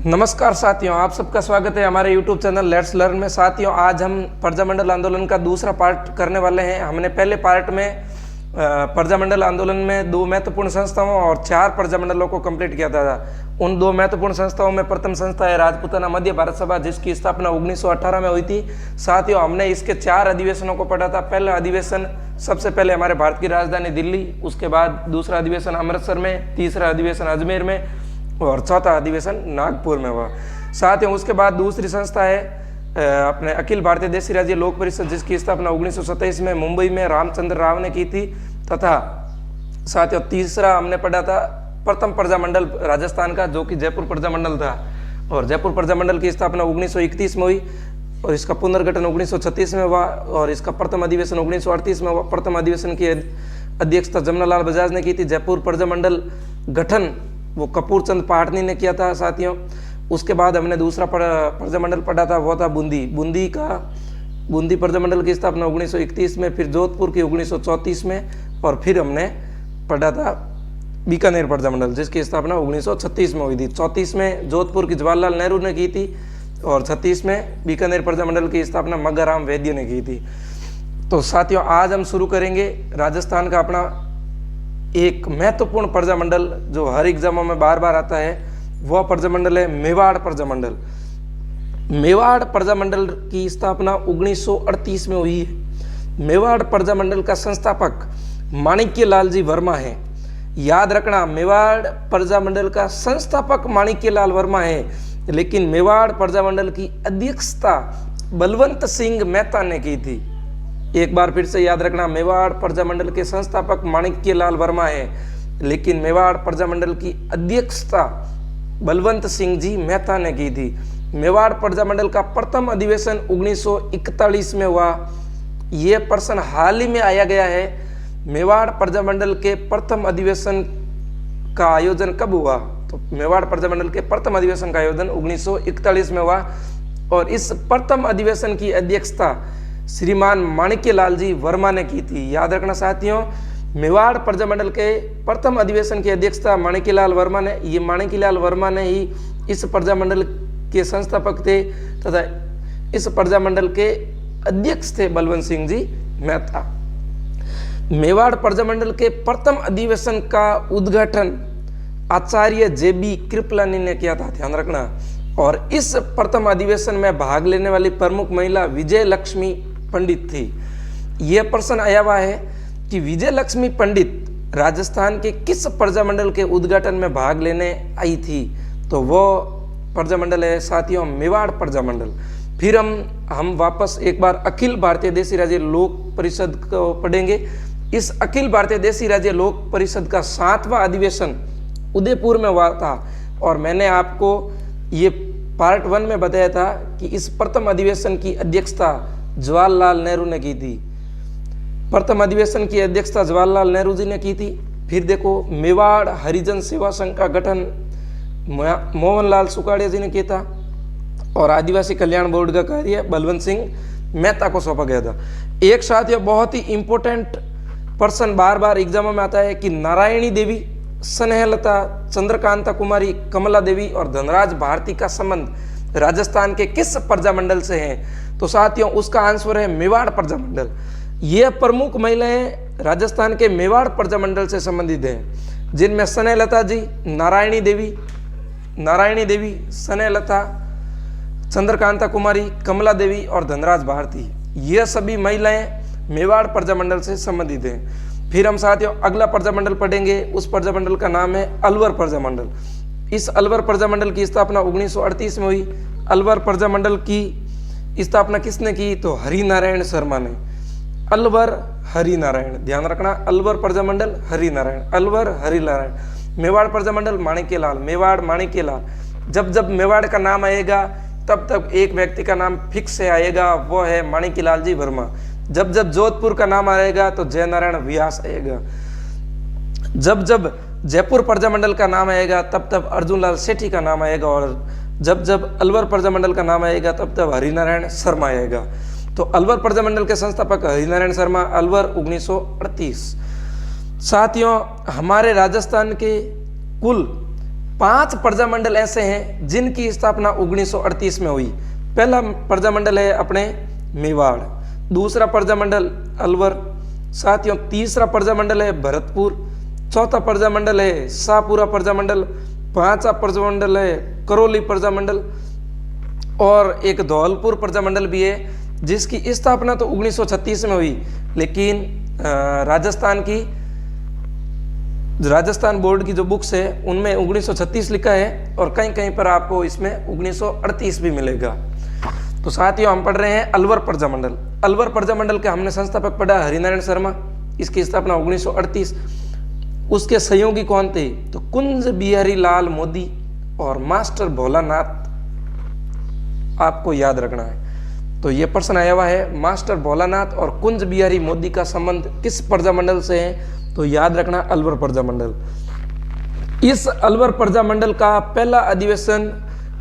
नमस्कार साथियों, आप सबका स्वागत है हमारे YouTube चैनल लेट्स लर्न में। साथियों, आज हम प्रजामंडल आंदोलन का दूसरा पार्ट करने वाले हैं। हमने पहले पार्ट में प्रजामंडल आंदोलन में 2 महत्वपूर्ण संस्थाओं और 4 प्रजामंडलों को कंप्लीट किया था। उन 2 महत्वपूर्ण संस्थाओं में प्रथम संस्था है राजपूताना मध्य भारत सभा, जिसकी स्थापना 1918 में हुई थी। साथियों, हमने इसके 4 अधिवेशनों को पढ़ा था। पहला अधिवेशन सबसे पहले हमारे भारत की राजधानी दिल्ली, उसके बाद दूसरा अधिवेशन अमृतसर में, तीसरा अधिवेशन अजमेर में और चौथा अधिवेशन नागपुर में हुआ। साथियों, उसके बाद दूसरी संस्था है अपने अखिल भारतीय देशी राज्य लोक परिषद, जिसकी स्थापना 1927 में मुंबई में रामचंद्र राव ने की थी। तथा साथियों, तीसरा हमने पढ़ा था प्रथम प्रजामंडल राजस्थान का, जो कि जयपुर प्रजामंडल था। और जयपुर प्रजामंडल की स्थापना 1931 में हुई और इसका पुनर्गठन 1936 में हुआ और इसका प्रथम अधिवेशन 1938 में हुआ। प्रथम अधिवेशन की अध्यक्षता जमनालाल बजाज ने की थी। जयपुर प्रजामंडल गठन वो कपूर चंद पाटनी ने किया था। साथियों, उसके बाद हमने दूसरा प्रजामंडल पढ़ा था, वो था बूंदी प्रजामंडल की स्थापना 1931 में, फिर जोधपुर की 1934 में और फिर हमने पढ़ा था बीकानेर प्रजामंडल, जिसकी स्थापना 1936 में हुई थी। 34 में जोधपुर की जवाहरलाल नेहरू ने की थी और 36 में बीकानेर प्रजामंडल की स्थापना मग्गाराम वैद्य ने की थी। तो साथियों, आज हम शुरू करेंगे राजस्थान का अपना एक महत्वपूर्ण प्रजामंडल जो हर एग्जामों में बार बार आता है। वह प्रजामंडल है मेवाड़ प्रजामंडल। मेवाड़ प्रजामंडल की स्थापना 1938 में हुई है। मेवाड़ प्रजामंडल का संस्थापक माणिक्य लाल जी वर्मा है। याद रखना, मेवाड़ प्रजामंडल का संस्थापक माणिक्य लाल वर्मा है, लेकिन मेवाड़ प्रजामंडल की अध्यक्षता बलवंत सिंह मेहता ने की थी। एक बार फिर से याद रखना, मेवाड़ प्रजामंडल के संस्थापक माणिक्य लाल वर्मा है, लेकिन मेवाड़ प्रजामंडल की अध्यक्षता बलवंत सिंह जी मेहता ने की थी। मेवाड़ प्रजामंडल का प्रथम अधिवेशन 1941 में हुआ। यह प्रश्न हाल ही में आया गया है। मेवाड़ प्रजामंडल के प्रथम अधिवेशन का आयोजन कब हुआ? तो मेवाड़ प्रजामंडल के प्रथम अधिवेशन का आयोजन 1941 में हुआ और इस प्रथम अधिवेशन की अध्यक्षता श्रीमान माणिक्य लाल जी वर्मा ने की थी। याद रखना साथियों, मेवाड़ प्रजामंडल के प्रथम अधिवेशन की अध्यक्षता माणिक्य लाल वर्मा ने। ये माणिक्य लाल वर्मा ने ही इस प्रजामंडल के संस्थापक थे तथा इस प्रजामंडल के अध्यक्ष थे बलवंत सिंह जी मेहता। मेवाड़ प्रजामंडल के प्रथम अधिवेशन का उद्घाटन आचार्य JB कृपलानी ने किया था, ध्यान रखना। और इस प्रथम अधिवेशन में भाग लेने वाली प्रमुख महिला विजय लक्ष्मी पंडित थी। यह प्रश्न आया हुआ है कि विजय लक्ष्मी पंडित राजस्थान के किस प्रजामंडल के उद्घाटन में भाग लेने आई थी? तो वो प्रजामंडल है साथियों मेवाड़ प्रजामंडल। फिर हम वापस एक बार अखिल भारतीय देशी राज्य लोक परिषद को पढ़ेंगे। इस अखिल भारतीय देशी राज्य लोक परिषद का 7वां अधिवेशन उदयपुर में हुआ था और मैंने आपको ये पार्ट 1 में बताया था कि इस प्रथम अधिवेशन की अध्यक्षता जवाहरलाल नेहरू ने की थी। प्रथम अधिवेशन की अध्यक्षता जवाहरलाल नेहरू जी ने की थी। फिर देखो, मेवाड़ हरिजन सेवा संघ का गठन मोहनलाल सुकाड़िया जी ने किया था और आदिवासी कल्याण बोर्ड का कार्य बलवंत सिंह मेहता को सौंपा गया था। एक साथ यह बहुत ही इंपॉर्टेंट पर्सन बार बार एग्जामों में आता है कि नारायणी देवी, स्नेहलता, चंद्रकांता कुमारी, कमला देवी और धनराज भारती का संबंध राजस्थान के किस प्रजामंडल से है? तो साथियों, उसका आंसर है मेवाड़ प्रजामंडल। ये प्रमुख महिलाएं राजस्थान के मेवाड़ प्रजामंडल से संबंधित हैं, जिनमें स्नेहलता जी, नारायणी देवी, स्नेहलता, चंद्रकांता कुमारी, कमला देवी और धनराज भारती, ये सभी महिलाएं मेवाड़ प्रजामंडल से संबंधित हैं। फिर हम साथियों अगला प्रजामंडल पढ़ेंगे। उस प्रजामंडल का नाम है अलवर प्रजामंडल। इस अलवर प्रजामंडल की स्थापना 1938 में हुई। अलवर प्रजामंडल की स्थापना किसने की? तो हरिनारायण शर्मा ने। अलवर हरिनारायण, ध्यान रखना, अलवर प्रजामंडल हरिनारायण, अलवर हरिनारायण। मेवाड़ प्रजामंडल माणिक्य लाल, मेवाड़ माणिक्य लाल। जब जब मेवाड़ का नाम आएगा तब तब एक व्यक्ति का नाम फिक्स से आएगा, वो है माणिक्य लाल जी वर्मा। जब जब जोधपुर का नाम आएगा तो जयनारायण व्यास आएगा। जब जब जयपुर प्रजामंडल का नाम आएगा तब तब अर्जुन लाल सेठी का नाम आएगा और जब जब अलवर प्रजामंडल का नाम आएगा तब तब हरिनारायण शर्मा आएगा। तो अलवर प्रजामंडल के संस्थापक हरिनारायण शर्मा, अलवर 1938। साथियों, हमारे राजस्थान के कुल 5 प्रजामंडल ऐसे हैं जिनकी स्थापना 1938 में हुई। पहला प्रजामंडल है अपने मेवाड़, दूसरा प्रजामंडल अलवर, साथियों तीसरा प्रजामंडल है भरतपुर, चौथा प्रजामंडल है शाहपुरा प्रजामंडल, पांचवा प्रजामंडल है करौली प्रजामंडल और एक धौलपुर प्रजामंडल भी है जिसकी स्थापना तो 1936 में हुई, लेकिन राजस्थान बोर्ड की जो बुक्स है उनमें 1936 लिखा है और कहीं कहीं पर आपको इसमें 1938 भी मिलेगा। तो साथियों हम पढ़ रहे हैं अलवर प्रजामंडल। अलवर प्रजामंडल के हमने संस्थापक पढ़ा हरिनारायण शर्मा, इसकी स्थापना 1938। उसके सहयोगी कौन थे? तो कुंज बिहारी लाल मोदी और मास्टर भोलानाथ, आपको याद रखना है। तो ये प्रश्न आया हुआ है, मास्टर भोलानाथ और कुंज बिहारी मोदी का संबंध किस प्रजामंडल से है? तो याद रखना अलवर प्रजामंडल। इस अलवर प्रजामंडल का पहला अधिवेशन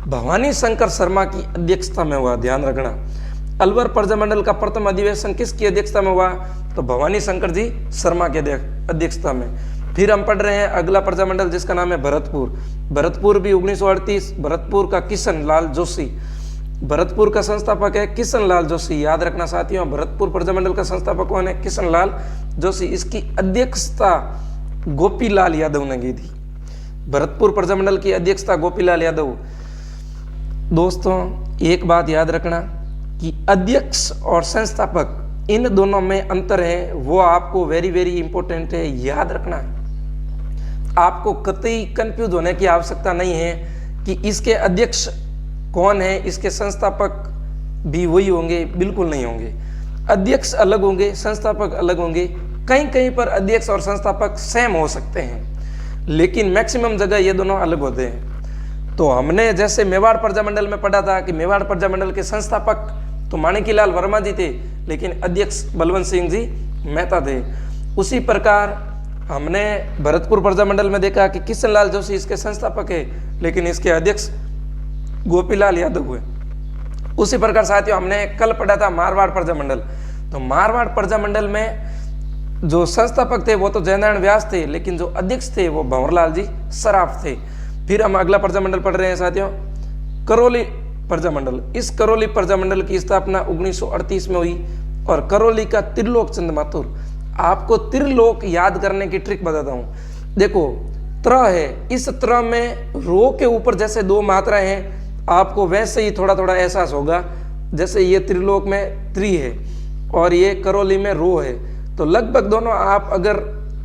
भवानी शंकर शर्मा की अध्यक्षता में हुआ, ध्यान रखना। अलवर प्रजामंडल का प्रथम अधिवेशन किसकी अध्यक्षता में हुआ? तो भवानी शंकर जी शर्मा के अध्यक्षता में। फिर हम पढ़ रहे हैं अगला प्रजामंडल जिसका नाम है भरतपुर। भरतपुर भी 1938, भरतपुर का किशन लाल जोशी, भरतपुर का संस्थापक है किशन लाल जोशी, याद रखना साथियों। भरतपुर प्रजामंडल का संस्थापक कौन है? किशन लाल जोशी। इसकी अध्यक्षता गोपीलाल यादव ने की थी। भरतपुर प्रजामंडल की अध्यक्षता गोपीलाल यादव। दोस्तों एक बात याद रखना कि अध्यक्ष और संस्थापक इन दोनों में अंतर है, वो आपको वेरी वेरी इंपॉर्टेंट है, याद रखना है। आपको कतई कंफ्यूज होने की आवश्यकता नहीं है कि इसके अध्यक्ष कौन है, इसके संस्थापक भी वही होंगे, बिल्कुल नहीं होंगे। अध्यक्ष अलग होंगे, संस्थापक अलग होंगे। कहीं कहीं पर अध्यक्ष और संस्थापक सेम हो सकते हैं, लेकिन मैक्सिमम जगह ये दोनों अलग होते हैं। तो हमने जैसे मेवाड़ प्रजामंडल में पढ़ा था कि मेवाड़ प्रजामंडल के संस्थापक तो माणिक्यलाल वर्मा जी थे, लेकिन अध्यक्ष बलवंत सिंह जी मेहता थे। उसी प्रकार हमने भरतपुर प्रजामंडल में देखा कि किशन लाल जोशी इसके संस्थापक है, लेकिन इसके अध्यक्ष गोपीलाल यादव हुए। उसी प्रकार साथियों हमने कल पढ़ा था मारवाड़ प्रजामंडल। तो मारवाड़ प्रजामंडल में जो संस्थापक थे वो तो जयनारायण व्यास थे, लेकिन जो अध्यक्ष थे वो भंवरलाल जी सराफ थे। फिर हम अगला प्रजामंडल पढ़ रहे हैं साथियों करौली प्रजामंडल। इस करौली प्रजामंडल की स्थापना 1938 में हुई और करौली का त्रिलोक चंद माथुर। आपको त्रिलोक याद करने की ट्रिक बताता हूं। देखो त्र है, इस त्र में रो के ऊपर जैसे 2 मात्राएं हैं, आपको वैसे ही थोड़ा थोड़ा एहसास होगा। जैसे ये त्रिलोक में त्रि है और ये करौली में रो है, तो लगभग दोनों आप अगर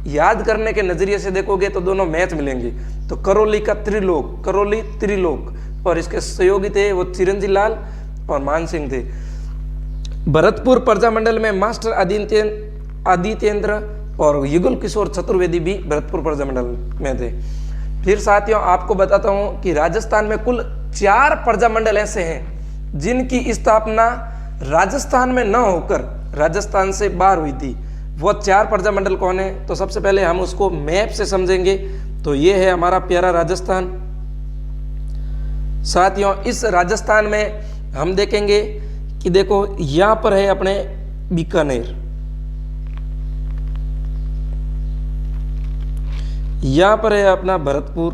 याद करने के नजरिए से देखोगे तो दोनों मैच मिलेंगे। तो करौली का त्रिलोक, करौली त्रिलोक, और इसके सहयोगी थे वो चिरंजी लाल और मान सिंह थे। भरतपुर प्रजामंडल में मास्टर आदित्येंद्र और युगल किशोर चतुर्वेदी भी भरतपुर प्रजामंडल में थे। फिर साथियों आपको बताता हूं कि राजस्थान में कुल 4 प्रजामंडल ऐसे हैं जिनकी स्थापना राजस्थान में न होकर राजस्थान से बाहर हुई थी। वो 4 प्रजामंडल कौन है? तो सबसे पहले हम उसको मैप से समझेंगे। तो ये है हमारा प्यारा राजस्थान। साथियों इस राजस्थान में हम देखेंगे कि देखो यहां पर है अपने बीकानेर, यहां पर है अपना भरतपुर,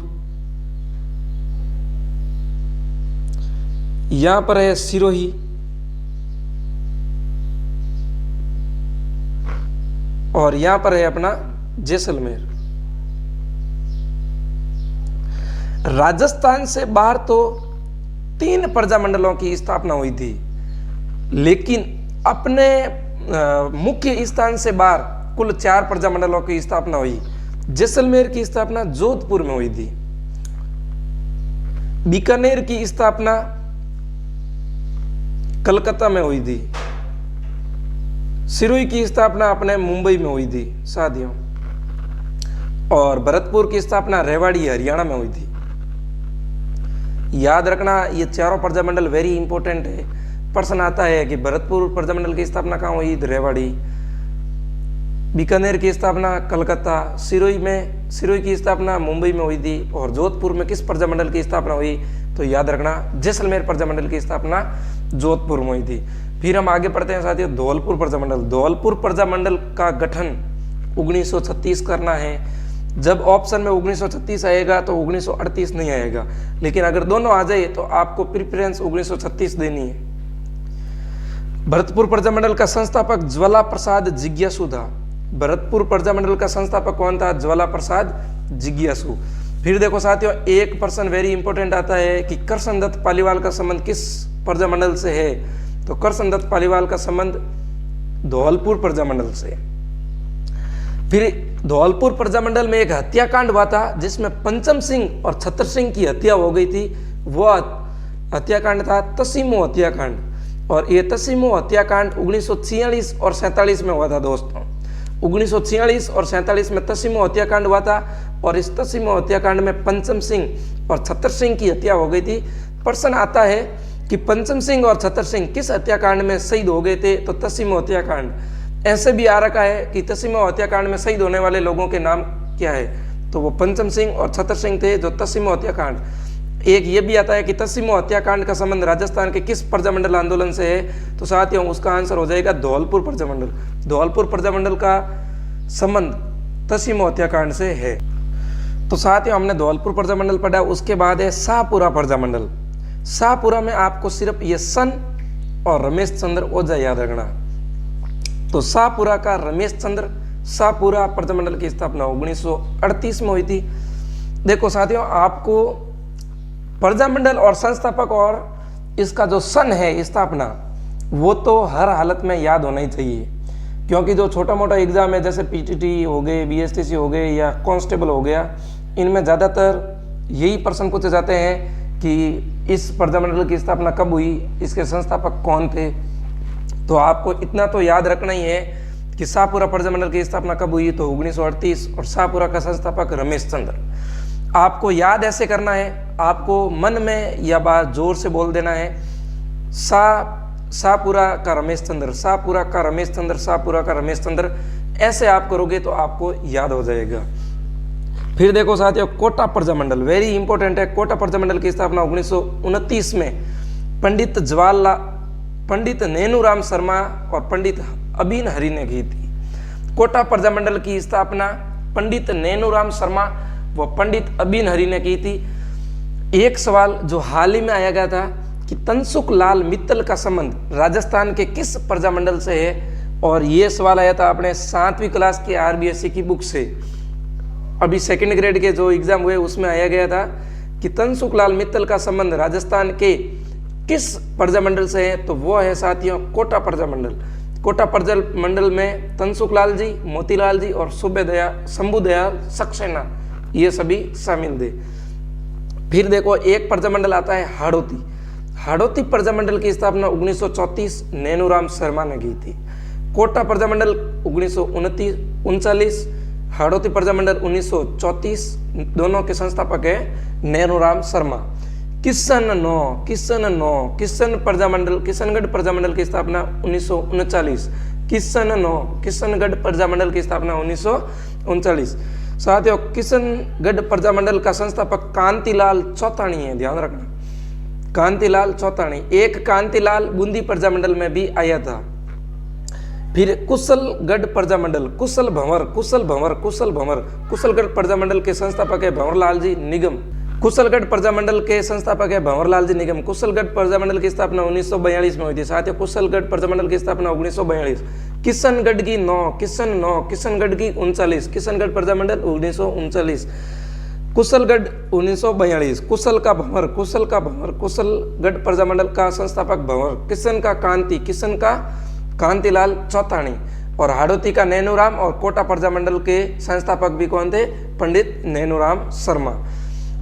यहां पर है सिरोही, और यहां पर है अपना जैसलमेर। राजस्थान से बाहर तो 3 प्रजामंडलों की स्थापना हुई थी, लेकिन अपने मुख्य स्थान से बाहर कुल 4 प्रजामंडलों की स्थापना हुई। जैसलमेर की स्थापना जोधपुर में हुई थी, बीकानेर की स्थापना कलकत्ता में हुई थी, सिरोही की स्थापना अपने मुंबई में हुई थी साथियों, और भरतपुर की स्थापना रेवाड़ी हरियाणा में हुई थी। याद रखना ये चारों प्रजामंडल वेरी इंपॉर्टेंट है। प्रश्न आता है कि भरतपुर प्रजामंडल की स्थापना कहाँ हुई? रेवाड़ी। बीकानेर की स्थापना कलकत्ता, सिरोही की स्थापना मुंबई में हुई थी, और जोधपुर में किस प्रजामंडल की स्थापना हुई? तो याद रखना जैसलमेर प्रजामंडल की स्थापना जोधपुर में हुई थी। फिर हम आगे पढ़ते हैं साथियों धौलपुर प्रजामंडल। धौलपुर प्रजामंडल का गठन 1936 करना है। जब ऑप्शन में 1936 आएगा तो 1938 नहीं आएगा, लेकिन अगर दोनों आ जाए तो आपको प्रेफरेंस 1936 देनी है। भरतपुर प्रजामंडल का संस्थापक ज्वाला प्रसाद जिज्ञासु था। भरतपुर प्रजामंडल का संस्थापक कौन था? ज्वाला प्रसाद जिज्ञासु। फिर देखो साथियों, एक पर्सन वेरी इंपॉर्टेंट आता है कि कृष्णदत्त पालीवाल का संबंध किस प्रजामंडल से है? तो कृष्णदत्त पालीवाल का संबंध धौलपुर प्रजामंडल से। फिर धौलपुर प्रजामंडल में एक हत्याकांड हुआ था जिसमें पंचम सिंह और छतर सिंह की हत्या हो गई थी। वह हत्याकांड था तसीमो हत्याकांड। और ये तसीमो हत्याकांड 1946 और 47 में हुआ था दोस्तों। 1946 और 47 में तसीमो हत्याकांड हुआ था और इस तसीमो हत्याकांड में पंचम सिंह और छतर सिंह की हत्या हो गई थी। प्रश्न आता है कि पंचम सिंह और छतर सिंह किस हत्याकांड में शहीद हो गए थे? तो तसीमो हत्याकांड। ऐसे भी आ रखा है कि तसीमो हत्याकांड में शहीद होने वाले लोगों के नाम क्या है? तो वो पंचम सिंह और छतर सिंह थे जो तसीमो हत्याकांड। एक ये भी आता है कि तसीमो हत्याकांड का संबंध राजस्थान के किस प्रजामंडल आंदोलन से है? तो साथियों उसका आंसर हो जाएगा धौलपुर प्रजामंडल। धौलपुर प्रजामंडल का संबंध तसीमो हत्याकांड से है। तो साथियों हमने धौलपुर प्रजामंडल पढ़ा। उसके बाद है शाहपुरा प्रजामंडल। शाहपुरा में आपको सिर्फ ये सन और रमेश चंद्र ओझा याद रखना। तो शाहपुरा का रमेश चंद्र, शाहपुरा प्रजामंडल की स्थापना 1938 में हुई थी। देखो साथियों, आपको प्रजामंडल और संस्थापक और इसका जो सन है स्थापना, वो तो हर हालत में याद होना ही चाहिए, क्योंकि जो छोटा मोटा एग्जाम है जैसे पीटीटी हो गए, बीएसटीसी हो गए या कांस्टेबल हो गया, इनमें ज़्यादातर यही प्रश्न पूछे जाते हैं कि इस प्रजामंडल की स्थापना कब हुई, इसके संस्थापक कौन थे। तो आपको इतना तो याद रखना ही है कि शाहपुरा प्रजामंडल की स्थापना कब हुई, तो 1938 और शाहपुरा का संस्थापक रमेश चंद्र। आपको याद ऐसे करना है, आपको मन में या बात जोर से बोल देना है, शाहपुरा का रमेश चंद्र, शाहपुरा का रमेश चंद्र, शाहपुरा का रमेश चंद्र। ऐसे आप करोगे तो आपको याद हो जाएगा। फिर देखो साथियों, कोटा प्रजामंडल वेरी इंपॉर्टेंट है। कोटा प्रजामंडल की स्थापना 1929 में पंडित नैनूराम शर्मा और पंडित अबीन हरि ने की थी। कोटा प्रजामंडल की स्थापना पंडित नैनूराम शर्मा व पंडित अबीन हरि ने की थी। एक सवाल जो हाल ही में आया गया था कि तनसुख लाल मित्तल का संबंध राजस्थान के किस प्रजामंडल से है, और ये सवाल आया था अपने 7वीं क्लास के आरबीएससी की बुक से। अभी सेकंड ग्रेड के जो एग्जाम हुए उसमें आया गया था कि तनसुख लाल मित्तल का संबंध राजस्थान के किस प्रजामंडल से है, तो वो है साथियों कोटा प्रजामंडल। कोटा प्रजामंडल में तनसुख लाल जी, मोतीलाल जी और शंभुदयाल सक्सेना ये सभी शामिल थे। फिर देखो एक प्रजामंडल आता है हाड़ौती। हाड़ौती प्रजामंडल की स्थापना 1934 नैनूराम शर्मा ने की थी। कोटा प्रजामंडल 1939, हाड़ौती प्रजामंडल 1934, दोनों के संस्थापक है नैनूराम शर्मा। किशनगढ़ प्रजामंडल की स्थापना 1939। किशनगढ़ प्रजामंडल की स्थापना 1939। साथियों किशनगढ़ प्रजामंडल का संस्थापक कांतिलाल चौतानी है, ध्यान रखना, कांतिलाल चौतानी। एक कांतिलाल बूंदी प्रजामंडल में भी आया था। फिर कुशलगढ़ प्रजामंडल, कुशलगढ़ प्रजामंडल के संस्थापक है भंवरलाल जी निगम। कुशलगढ़ प्रजामंडल के संस्थापक है भंवरलाल जी निगम। कुशलगढ़ प्रजामंडल की स्थापना 1942 में हुई थी। साथियों कुशलगढ़ प्रजामंडल की स्थापना 1942। किशनगढ़ की 9, किशनगढ़ की 39, किशनगढ़ प्रजामंडल 1939। कुशलगढ़ 1942। कुशलगढ़ प्रजामंडल का संस्थापक भंवर, किशन का कांतिलाल चौतानी और हाड़ौती का नैनूराम, और कोटा प्रजामंडल के संस्थापक भी कौन थे? पंडित नैनूराम शर्मा।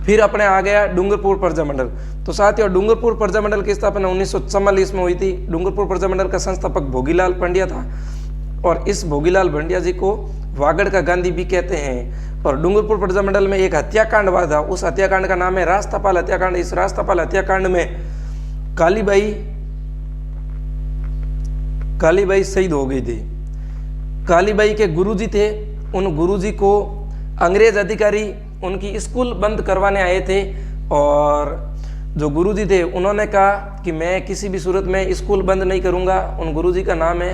फिर अपने आ गया डूंगरपुर प्रजामंडल। तो साथियों डूंगरपुर प्रजामंडल की स्थापना 1944 में हुई थी। डूंगरपुर प्रजामंडल का संस्थापक भोगीलाल पंड्या था और इस भोगीलाल पंड्या जी को वागड़ का गांधी भी कहते हैं। और डूंगरपुर प्रजामंडल में एक हत्याकांड हुआ था, उस हत्याकांड का नाम है राजथापाल हत्याकांड। इस राजथापाल हत्याकांड में कालीबाई शहीद हो गई थी। कालीबाई के गुरुजी थे, उन गुरुजी को अंग्रेज अधिकारी उनकी स्कूल बंद करवाने आए थे और जो गुरुजी थे उन्होंने कहा कि मैं किसी भी सूरत में स्कूल बंद नहीं करूंगा। उन गुरुजी का नाम है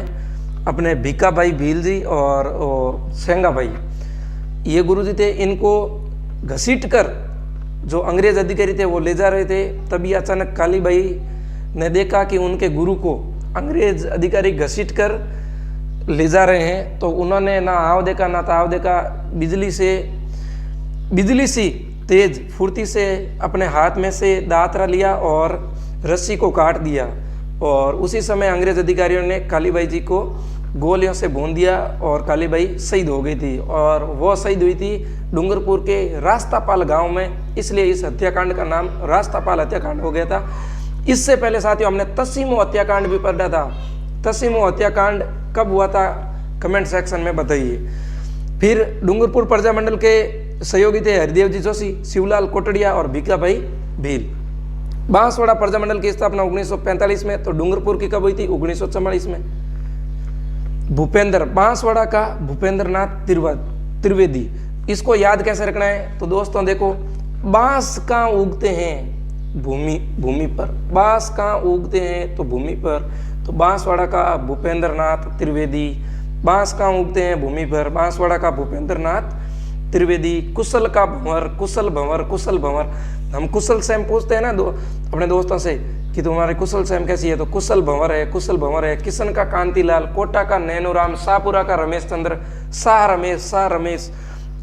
अपने भीखा भाई भील जी और सेंगा भाई। ये गुरुजी थे, इनको घसीट कर जो अंग्रेज अधिकारी थे वो ले जा रहे थे। तभी अचानक कालीबाई ने देखा कि उनके गुरु को अंग्रेज अधिकारी घसीट कर ले जा रहे हैं। तो उन्होंने ना हाव देखा ना ताव देखा, बिजली सी तेज फुर्ती से अपने हाथ में से दातरा लिया और रस्सी को काट दिया। और उसी समय अंग्रेज अधिकारियों ने कालीबाई जी को गोलियों से भून दिया और कालीबाई शहीद हो गई थी। और वो शहीद हुई थी डूंगरपुर के रास्तापाल गांव में, इसलिए इस हत्याकांड का नाम रास्तापाल हत्याकांड हो गया था। इससे पहले साथियों हमने तसीमो हत्याकांड भी पढ़ा था। तसीमो हत्याकांड कब हुआ था कमेंट सेक्शन में बताइए। फिर डूंगरपुर प्रजामंडल के सहयोगी थे हरिदेव जी जोशी, शिवलाल कोटड़िया और भीखाभाई भील। बांसवाड़ा प्रजामंडल की स्थापना 1945 में, तो डूंगरपुर की कब हुई थी 1944 में। भूपेंद्र, बांसवाड़ा का भूपेंद्रनाथ त्रिवेदी, इसको याद कैसे रखना है? तो दोस्तों देखो, बांस कहाँ उगते हैं? भूमि पर। बांस कहाँ उगते हैं? तो भूमि पर। तो बांसवाड़ा का भूपेंद्रनाथ त्रिवेदी। बांस कहाँ उगते हैं? भूमि पर। बांसवाड़ा का भूपेंद्रनाथ त्रिवेदी। कुशल का भंवर, कुशल भंवर, कुशल भंवर। हम कुशल सेम पूछते हैं ना अपने दोस्तों से कि तुम्हारी कुशल सेम कैसी है, तो कुशल भंवर है, कुशल भंवर है। किशन का कांतिलाल, कोटा का नैनूराम, शाहपुरा का रमेश चंद्र, शाह रमेश,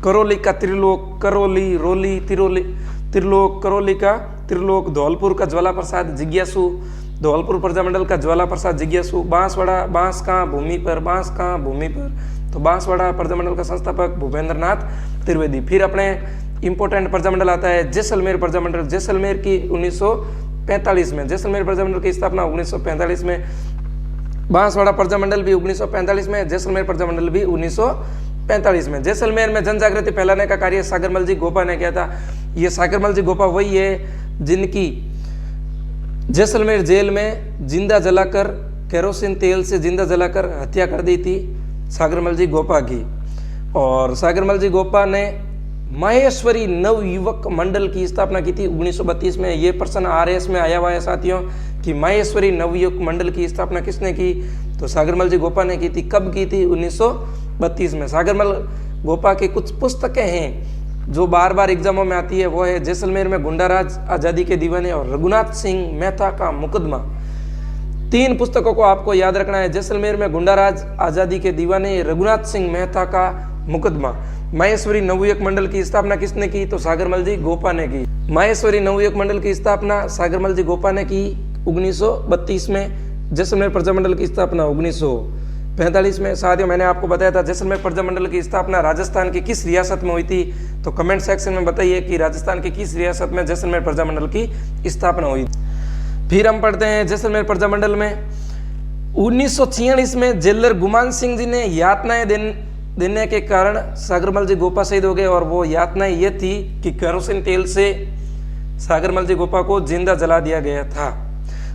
करौली का त्रिलोक, करौली, रोली, त्रिलोक, करौली का त्रिलोक, धौलपुर का ज्वाला प्रसाद जिज्ञासु, धौलपुर प्रजामंडल का ज्वाला प्रसाद जिज्ञासु। बांसवाड़ा, बांस कहाँ? भूमि पर। बांस कहाँ? भूमि पर। तो बांसवाड़ा प्रजामंडल का संस्थापक भूपेंद्रनाथ त्रिवेदी। फिर अपने इंपोर्टेंट प्रजामंडल आता है जैसलमेर प्रजामंडल। जैसलमेर की 1945 में, जैसलमेर प्रजामंडल की स्थापना 1945 में। बांसवाड़ा प्रजामंडल भी 1945 में, जैसलमेर प्रजामंडल भी 1945 में। जैसलमेर में जन जागृति फैलाने का कार्य सागरमल जी गोपा ने किया था। ये सागरमल जी गोपा वही है जिनकी जैसलमेर जेल में जिंदा जलाकर, केरोसिन तेल से जिंदा जलाकर हत्या कर दी थी सागरमल जी गोपा की। और सागरमल जी गोपा ने माहेश्वरी नवयुवक मंडल की स्थापना की थी 1932 में। ये प्रश्न RS में आया हुआ है साथियों कि माहेश्वरी नवयुवक मंडल की स्थापना किसने की? तो सागरमल जी गोपा ने की थी। कब की थी? 1932 में। सागरमल गोपा की कुछ पुस्तकें हैं जो बार बार एग्जामों में आती है, वो है जैसलमेर में गुंडाराज, आज़ादी के दीवाने और रघुनाथ सिंह मेहता का मुकदमा। 3 पुस्तकों को आपको याद रखना है, जैसलमेर में गुंडाराज, आज़ादी के दीवाने, रघुनाथ सिंह मेहता का मुकदमा। माहेश्वरी नवयुवक मंडल की स्थापना किसने की? तो सागरमल जी गोपा ने की। माहेश्वरी नवयुवक मंडल की स्थापना सागरमल जी गोपा ने की 1932 में। जैसलमेर प्रजामंडल की स्थापना 1945 में। साथियों मैंने आपको बताया था जैसलमेर प्रजामंडल की स्थापना राजस्थान की किस रियासत में हुई थी? तो कमेंट सेक्शन में बताइए कि राजस्थान की किस रियासत में जैसलमेर प्रजामंडल की स्थापना हुई। फिर हम पढ़ते हैं जैसलमेर प्रजामंडल में 1946 में जेलर गुमान सिंह जी ने यातनाएं देने के कारण सागरमल जी गोपा शहीद हो गए। और वो यातनाएं ये थी कि केरोसिन तेल से सागरमल जी गोपा को जिंदा जला दिया गया था।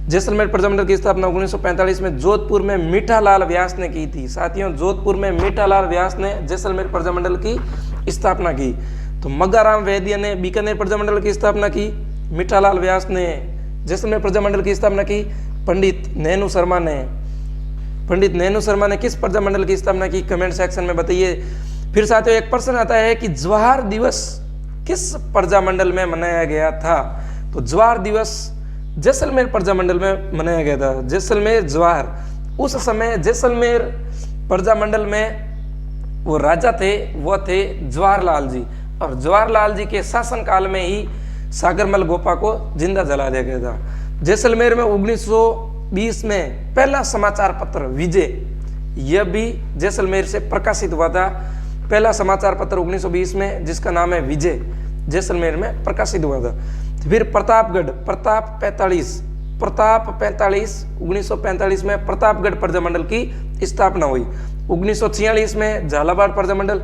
जैसलमेर प्रजामंडल की स्थापना 1945 में जोधपुर में मीठालाल व्यास ने की थी। साथियों जोधपुर में मीठालाल व्यास ने जैसलमेर प्रजामंडल की स्थापना की। तो मग्गाराम वैद्य ने बीकानेर प्रजामंडल की स्थापना की। मीठालाल व्यास ने जैसलमेर प्रजामंडल की स्थापना की। पंडित नैनू शर्मा ने किस प्रजामंडल की स्थापना की? कमेंट सेक्शन में बताइए। फिर साथियों एक प्रश्न आता है कि जवाहर दिवस किस प्रजामंडल में मनाया गया था? तो जवाहर दिवस जैसलमेर प्रजामंडल में मनाया गया था। जैसलमेर जवाहर, उस समय जैसलमेर प्रजामंडल में वो राजा थे, वो थे जवाहरलाल जी। और जवाहरलाल जी के शासनकाल में ही सागरमल गोपा को जिंदा जला दिया गया था। जैसलमेर में 1920 में पहला समाचार पत्र विजय, यह भी जैसलमेर से प्रकाशित हुआ था। पहला समाचार पत्र 1920 में जिसका नाम है विजय, जैसलमेर में प्रकाशित हुआ था। फिर प्रतापगढ़, प्रताप 45 1945 में प्रतापगढ़ प्रजामंडल की स्थापना हुई। 1946 में झालावाड़ प्रजामंडल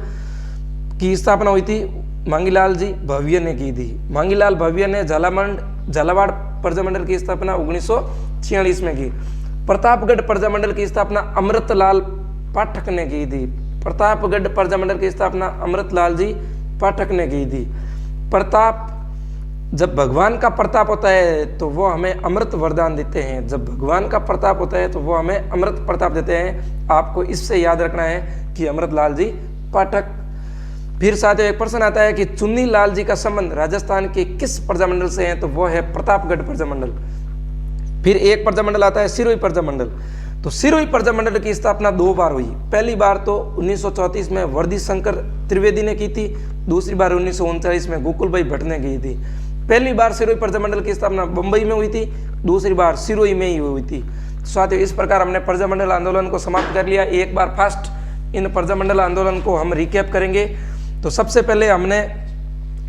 की स्थापना हुई थी, मांगीलाल जी भव्य ने की थी। मांगीलाल भव्य ने झालावाड़ प्रजामंडल की स्थापना 1946 में की। प्रतापगढ़ प्रजामंडल की स्थापना अमृतलाल पाठक ने की थी। प्रतापगढ़ प्रजामंडल की स्थापना अमृतलाल जी पाठक ने की थी। प्रताप, जब भगवान का प्रताप होता है तो वो हमें अमृत वरदान देते हैं। जब भगवान का प्रताप होता है तो वो हमें अमृत प्रताप देते हैं। आपको इससे याद रखना है कि अमृतलाल जी पाठक। फिर साथियों एक प्रश्न आता है कि चुन्नी लाल जी का संबंध राजस्थान के किस प्रजामंडल से है, तो वो है प्रतापगढ़ प्रजामंडल। फिर एक प्रजामंडल आता है सिरोही प्रजामंडल। तो सिरोही प्रजामंडल की स्थापना 2 बार हुई। पहली बार तो 1934 में वर्दी शंकर त्रिवेदी ने की थी, दूसरी बार 1939 में गोकुल भाई भट्ट ने की थी। पहली बार सिरोही प्रजामंडल की स्थापना बंबई में हुई थी, दूसरी बार सिरोही में ही हुई थी। साथियों इस प्रकार हमने प्रजामंडल आंदोलन को समाप्त कर लिया। एक बार फास्ट इन प्रजामंडल आंदोलन को हम रिकैप करेंगे। तो सबसे पहले हमने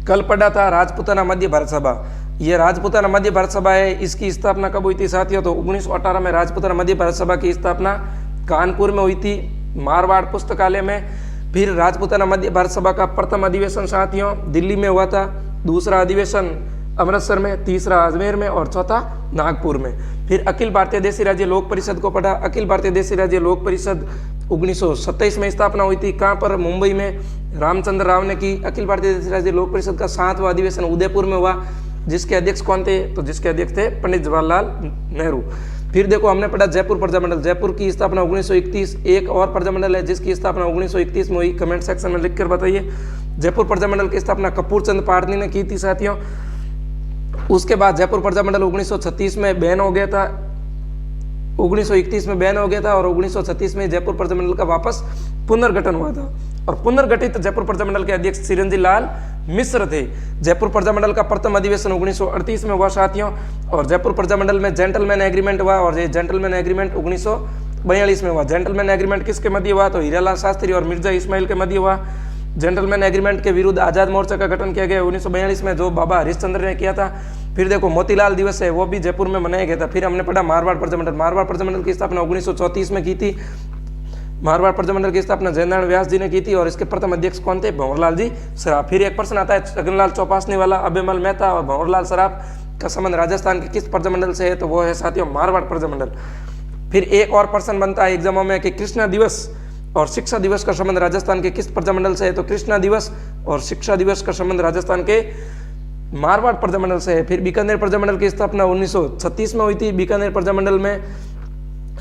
कल पढ़ा था राजपूताना मध्य भारत सभा। ये राजपूताना मध्य भारत सभा है, इसकी स्थापना कब हुई थी साथियों, तो 1918 में राजपूताना मध्य भारत सभा की स्थापना कानपुर में हुई थी, मारवाड़ पुस्तकालय में। फिर राजपूताना मध्य भारत सभा का प्रथम अधिवेशन साथियों दिल्ली में हुआ था, दूसरा अधिवेशन अमृतसर में, तीसरा अजमेर में और चौथा नागपुर में। फिर अखिल भारतीय देशी राज्य लोक परिषद को पढ़ा। अखिल भारतीय देशी राज्य लोक परिषद 1927 में स्थापना हुई थी। कहाँ पर, मुंबई में रामचंद्र राव ने की। अखिल भारतीय देशी राज्य लोक परिषद का 7वां अधिवेशन उदयपुर में हुआ, जिसके अध्यक्ष कौन थे, तो जिसके अध्यक्ष थे पंडित जवाहरलाल नेहरू। फिर देखो हमने पढ़ा जयपुर प्रजामंडल। जयपुर की स्थापना 1931। एक और प्रजामंडल है जिसकी स्थापना 1931 में हुई, कमेंट सेक्शन में लिखकर बताइए। जयपुर प्रजामंडल की स्थापना कपूरचंद पाटनी ने की थी साथियों। उसके बाद जयपुर प्रजामंडल 1936 में बैन हो गया था, 1931 में बैन हो गया था और 1936 में जयपुर प्रजामंडल का वापस पुनर्गठन हुआ था। और पुनर्गठित जयपुर प्रजामंडल के अध्यक्ष चिरंजीव लाल मिश्र थे। जयपुर प्रजामंडल का प्रथम अधिवेशन 1938 में हुआ साथियों। और जयपुर प्रजामंडल में जेंटलमैन एग्रीमेंट हुआ और ये जेंटलमैन एग्रीमेंट 1942 में हुआ। जेंटलमैन एग्रीमेंट किसके मध्य हुआ, तो हीरालाल शास्त्री और मिर्जा इस्माइल के मध्य हुआ। जेंटलमैन एग्रीमेंट के विरुद्ध आजाद मोर्चा का गठन किया गया 1942 में, जो बाबा हरिश्चंद्र ने किया था। फिर देखो मोतीलाल दिवस है, वो भी जयपुर में मनाया गया था। फिर हमने पढ़ा मारवाड़ प्रजामंडल। मारवाड़ प्रजामंडल की स्थापना 1934 में की थी। मारवाड़ प्रजामंडल की स्थापना जयनारायण व्यास जी ने की थी और इसके प्रथम अध्यक्ष कौन थे, भंवरलाल जी सराफ। फिर एक प्रश्न आता है छगनलाल चौपासनी वाला, अभयमल मेहता और भंवरलाल सराफ का संबंध राजस्थान के किस प्रजामंडल से है, तो वो है साथियों मारवाड़ प्रजामंडल। फिर एक और प्रश्न बनता है एग्जामों में कि कृष्णा दिवस और शिक्षा दिवस का संबंध राजस्थान के किस प्रजामंडल से है, तो कृष्णा दिवस और शिक्षा दिवस का संबंध राजस्थान के मारवाड़ प्रजामंडल से है। फिर बीकानेर प्रजामंडल की स्थापना 1936 में हुई थी। बीकानेर प्रजामंडल में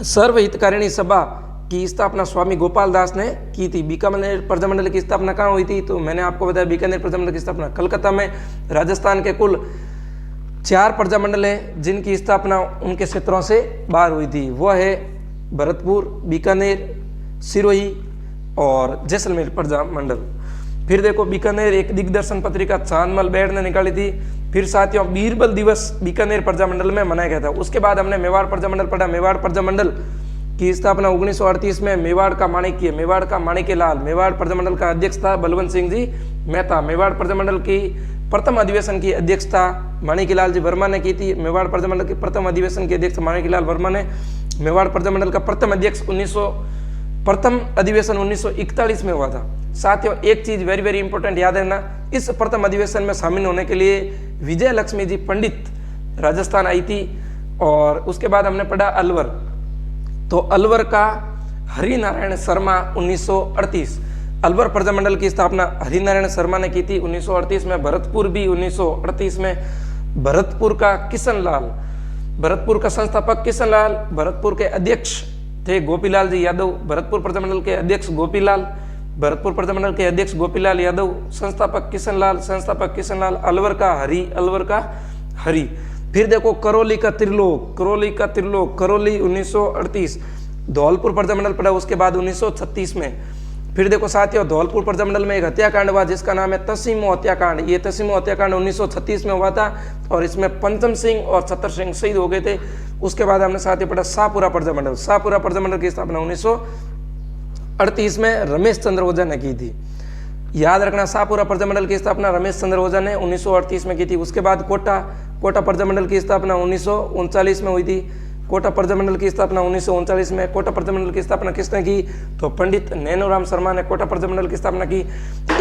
सर्वहितकारिणी सभा की स्थापना स्वामी गोपाल दास ने की थी। बीकानेर प्रजामंडल की स्थापना कहाँ हुई थी, तो मैंने आपको बताया बीकानेर प्रजामंडल की स्थापना कलकत्ता में। राजस्थान के कुल 4 प्रजामंडल हैं जिनकी स्थापना उनके क्षेत्रों से बाहर हुई थी। वह है भरतपुर, बीकानेर, सिरोही और जैसलमेर प्रजामंडल। फिर देखो बीकानेर एक दिग्दर्शन पत्रिका चांदमल बैड ने निकाली थी। फिर साथियों बीरबल दिवस बीकानेर प्रजामंडल में मनाया गया था। उसके बाद हमने मेवाड़ प्रजामंडल पढ़ा। मेवाड़ प्रजामंडल की स्थापना 1938 में मेवाड़ का माणिक्य लाल मेवाड़ प्रजामंडल का अध्यक्ष था बलवंत सिंह जी मेहता। मेवाड़ प्रजामंडल की प्रथम अधिवेशन की अध्यक्षता माणिक्यलाल जी वर्मा ने की थी। मेवाड़ प्रजामंडल के प्रथम अधिवेशन के अध्यक्ष माणिक्यलाल वर्मा ने। मेवाड़ प्रजामंडल का प्रथम अधिवेशन 1941 में हुआ था। साथियों एक चीज वेरी वेरी इंपॉर्टेंट याद रखना, इस प्रथम अधिवेशन में शामिल होने के लिए विजय लक्ष्मी जी पंडित राजस्थान आई थी। और उसके बाद हमने पढ़ा अलवर, तो अलवर का हरिनारायण शर्मा 1938। अलवर प्रजामंडल की स्थापना हरिनारायण शर्मा ने की थी 1938 में। भरतपुर भी 1938 में। भरतपुर का किशनलाल, भरतपुर का संस्थापक किशनलाल, भरतपुर के अध्यक्ष थे गोपीलाल जी यादव। भरतपुर प्रजामंडल के अध्यक्ष गोपीलाल, भरतपुर प्रजामंडल के अध्यक्ष गोपीलाल यादव, संस्थापक किशनलाल। अलवर का हरि। फिर देखो करौली का त्रिलोक, करौली 1938। धौलपुर प्रजामंडल पड़ा उसके बाद 1936 में। फिर देखो साथियों धौलपुर प्रजामंडल में एक हत्याकांड हुआ जिसका नाम है तसीमो हत्याकांड। ये तसीमो हत्याकांड 1936 में हुआ था और इसमें पंचम सिंह और छतर सिंह शहीद हो गए थे। उसके बाद हमने साथियों पढ़ा शाहपुरा प्रजामंडल की स्थापना 1938 में रमेश चंद्र ओझा ने की थी। याद रखना शाहपुरा प्रजामंडल की स्थापना रमेश चंद्र ओझा ने 1938 में की थी। उसके बाद कोटा प्रजामंडल की स्थापना 1939 में हुई थी। कोटा प्रजामंडल की स्थापना 1939 में। कोटा प्रजामंडल की स्थापना किसने की, तो पंडित नैनूराम शर्मा ने कोटा प्रजामंडल की स्थापना की।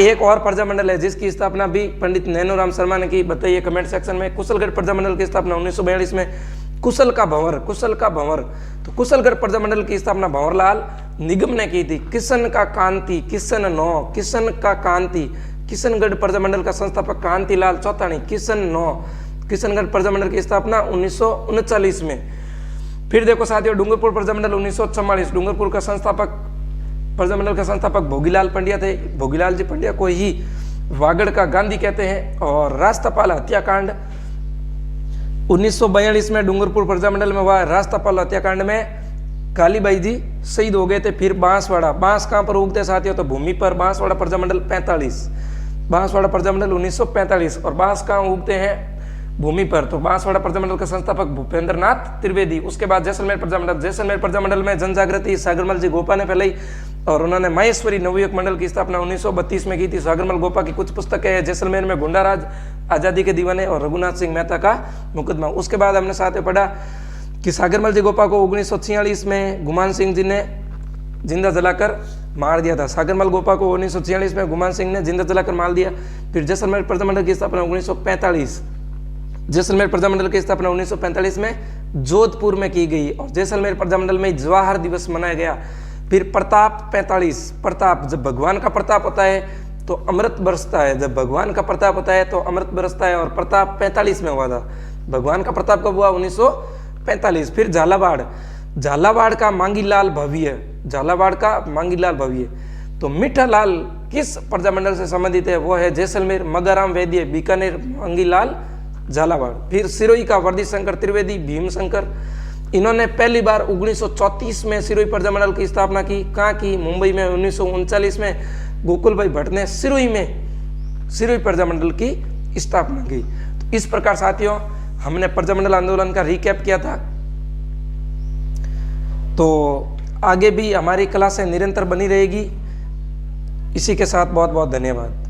एक और प्रजामंडल है जिसकी स्थापना भी पंडित नैनूराम शर्मा ने की, बताइए कमेंट सेक्शन में। कुशलगढ़ प्रजामंडल की स्थापना 1942 में। कुशल का भंवर, तो कुशलगढ़ प्रजामंडल की स्थापना भंवरलाल निगम ने की थी। किशन का कांति, किशनगढ़ प्रजामंडल का संस्थापक कांतिलाल चौतानी। किशनगढ़ प्रजामंडल की स्थापना 1939 में। फिर देखो साथियों डूंगरपुर प्रजामंडल 1944। डूंगरपुर का संस्थापक प्रजामंडल के संस्थापक भोगीलाल पंड्या थे। भोगीलाल जी पंड्या को ही वागड़ का गांधी कहते हैं। और राष्ट्रपाल हत्याकांड 1942 में डूंगरपुर प्रजामंडल में हुआ। राष्ट्रपाल हत्याकांड में कालीबाई जी शहीद हो गए थे। फिर बांसवाड़ा, बांस कहाँ पर उगते साथियों, तो भूमि पर। बांसवाड़ा प्रजामंडल 45, बांसवाड़ा प्रजामंडल 1945। और बांस कहाँ उगते हैं, भूमि पर। तो बांसवाड़ा प्रजामंडल के संस्थापक भूपेंद्र नाथ त्रिवेदी। उसके बाद जैसलमेर प्रजामंडल, जैसलमेर प्रजामंडल में जन जागृति सागरमल जी गोपा ने फैलाई और उन्होंने माहेश्वरी नवयुवक मंडल की स्थापना 1932 में की थी। सागरमल गोपा की कुछ पुस्तकें हैं, जैसलमेर में गुंडाराज, आज़ादी के दीवाने और रघुनाथ सिंह मेहता का मुकदमा। उसके बाद हमने साथ में पढ़ा कि सागरमल जी गोपा को 1946 में गुमान सिंह जी ने जिंदा जलाकर मार दिया था। सागरमल गोपा को 1946 में गुमान सिंह ने जिंदा जलाकर मार दिया। फिर जैसलमेर प्रजामंडल की स्थापना 1945, जैसलमेर प्रजामंडल की स्थापना 1945 में जोधपुर में की गई और जैसलमेर प्रजामंडल में जवाहर दिवस मनाया गया। फिर प्रताप 45, प्रताप, जब भगवान का प्रताप होता है तो अमृत बरसता है, जब भगवान का प्रताप होता है तो अमृत बरसता है। और प्रताप 45 में हुआ था। भगवान का प्रताप कब हुआ, 1945। फिर झालावाड़, झालावाड़ का मांगीलाल भव्य, झालावाड़ का मांगीलाल भव्य। तो मीठालाल किस प्रजामंडल से संबंधित है, वो है जैसलमेर। मगाराम वैद्य बीकानेर, मांगीलाल झालावाड़। फिर सिरोही का वर्दी शंकर त्रिवेदी, भीम शंकर। इन्होंने पहली बार 1934 में सिरोही प्रजामंडल की स्थापना की। कहाँ की, मुंबई में। 1939 में गोकुल भाई भट्ट ने सिरोही में सिरोही प्रजामंडल की स्थापना की। तो इस प्रकार साथियों हमने प्रजामंडल आंदोलन का रिकैप किया था। तो आगे भी हमारी क्लासें निरंतर बनी रहेगी। इसी के साथ बहुत बहुत धन्यवाद।